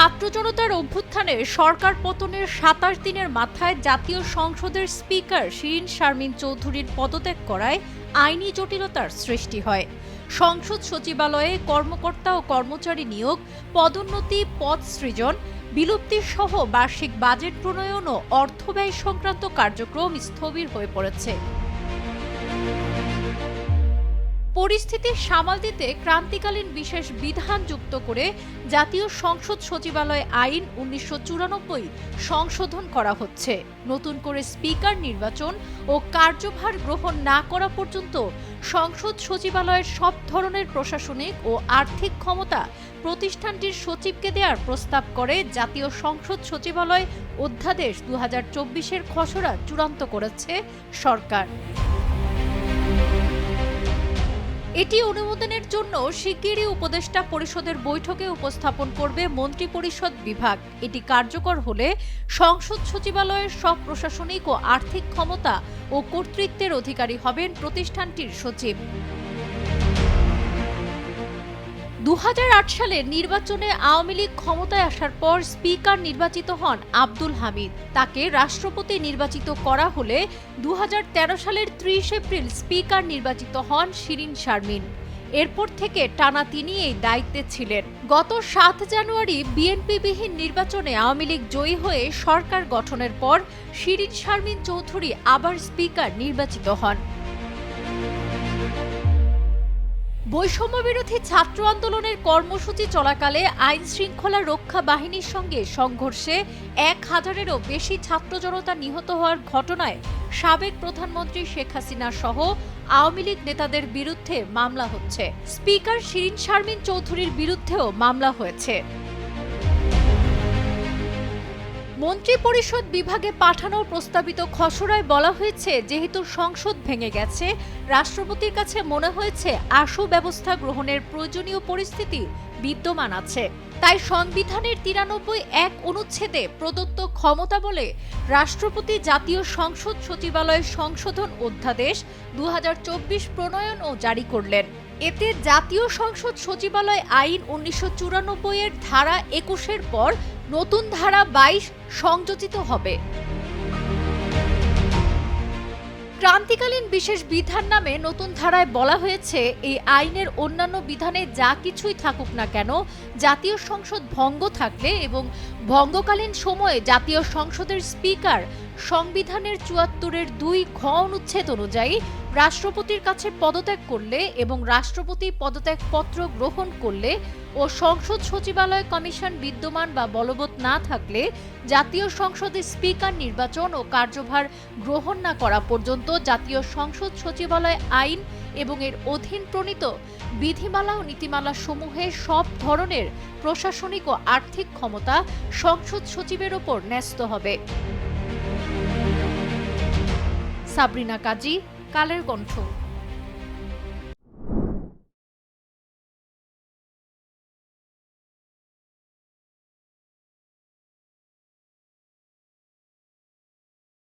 ছাত্র জনতার অভ্যুত্থানে সরকার পতনের ২৭ দিনের মাথায় জাতীয় সংসদের স্পিকার শিরীন শারমিন চৌধুরীর পদত্যাগ করায় আইনি জটিলতার সৃষ্টি হয়। সংসদ সচিবালয়ে কর্মকর্তা ও কর্মচারী নিয়োগ, পদোন্নতি, পদ সৃজন, বিলুপ্তি সহ বার্ষিক বাজেট প্রণয়ন ও অর্থব্যয় সংক্রান্ত কার্যক্রম স্থবির হয়ে পড়েছে। পরিস্থিতি সামাল দিতে ক্রান্তিকালীন বিশেষ বিধান যুক্ত করে জাতীয় সংসদ সচিবালয় আইন ১৯৯৪ সংশোধন করা হচ্ছে। নতুন করে স্পিকার নির্বাচন ও কার্যভার গ্রহণ না করা পর্যন্ত সংসদ সচিবালয়ের সব ধরনের প্রশাসনিক ও আর্থিক ক্ষমতা প্রতিষ্ঠানটির সচিবকে দেওয়ার প্রস্তাব করে জাতীয় সংসদ সচিবালয় অধ্যাদেশ ২০২৪-এর খসড়া চূড়ান্ত করেছে সরকার। এটি অনুমোদনের জন্য শিগগিরই উপদেষ্টা পরিষদের বৈঠকে উপস্থাপন করবে মন্ত্রিপরিষদ বিভাগ। এটি কার্যকর হলে সংসদ সচিবালয়ের সব প্রশাসনিক ও আর্থিক ক্ষমতা ও কর্তৃত্বের অধিকারী হবেন প্রতিষ্ঠানটির সচিব। ২০০৮ সালের নির্বাচনে আওয়ামী লীগ ক্ষমতায় আসার পর স্পিকার নির্বাচিত হন আব্দুল হামিদ। তাকে রাষ্ট্রপতি নির্বাচিত করা হলে ২০১৩ সালের ৩০ এপ্রিল স্পিকার নির্বাচিত হন শিরীন শারমিন। এরপর থেকে টানা তিনি এই দায়িত্বে ছিলেন। গত ৭ জানুয়ারি বিএনপিবিহীন নির্বাচনে আওয়ামী লীগ জয়ী হয়ে সরকার গঠনের পর শিরীন শারমিন চৌধুরী আবার স্পিকার নির্বাচিত হন। বৈষম্যবিরোধী ছাত্র আন্দোলনের কর্মসূচি চলাকালে আইন শৃঙ্খলা রক্ষা বাহিনীর সঙ্গে সংঘর্ষে ১,০০০-এরও বেশি ছাত্র জনতা নিহত হওয়ার ঘটনায় সাবেক প্রধানমন্ত্রী শেখ হাসিনা সহ আওয়ামী লীগ নেতাদের বিরুদ্ধে মামলা হচ্ছে। স্পিকার শিরীন শারমিন চৌধুরীর বিরুদ্ধেও মামলা হয়েছে। মন্ত্রিপরিষদ বিভাগে পাঠানোর প্রস্তাবিত খসড়ায় বলা হয়েছে, যেহেতু সংসদ ভেঙে গেছে, রাষ্ট্রপতির কাছে মনে হয়েছে আশু ব্যবস্থা গ্রহণের প্রয়োজনীয় পরিস্থিতি বিদ্যমান আছে। তাই সংবিধানের ৯৩(১) অনুচ্ছেদে প্রদত্ত ক্ষমতা বলে রাষ্ট্রপতি জাতীয় সংসদ সচিবালয় সংশোধন অধ্যাদেশ ২০২৪ প্রণয়ন ও জারি করলেন। এতে জাতীয় সংসদ সচিবালয় আইন ১৯৯৪-এর ধারা ২১-এর পর নতুন ধারা ২২ সংযোজিত হবে। ক্রান্তিকালীন বিশেষ বিধান নামে নতুন ধারায় বলা হয়েছে, এই আইনের অন্যান্য বিধানে যা কিছুই থাকুক না কেন, জাতীয় সংসদ ভঙ্গ থাকলে এবং ভঙ্গকালীন সময়ে জাতীয় সংসদের স্পিকার সংবিধানের ৭৪-এর ২ ঘ অনুচ্ছেদ অনুযায়ী রাষ্ট্রপতির কাছে পদত্যাগ করলে এবং রাষ্ট্রপতি পদত্যাগপত্র গ্রহণ করলে ও সংসদ সচিবালয় কমিশন বিদ্যমান বা বলবৎ না থাকলে জাতীয় সংসদের স্পিকার নির্বাচন ও কার্যভার গ্রহণ না করা পর্যন্ত জাতীয় সংসদ সচিবালয় আইন এবং এর অধীন প্রণীত বিধিমালা ও নীতিমালা সমূহে সব ধরনের প্রশাসনিক ও আর্থিক ক্ষমতা সংসদ সচিবের ওপর ন্যস্ত হবে। সাবরিনা কাজী, কালের কণ্ঠ।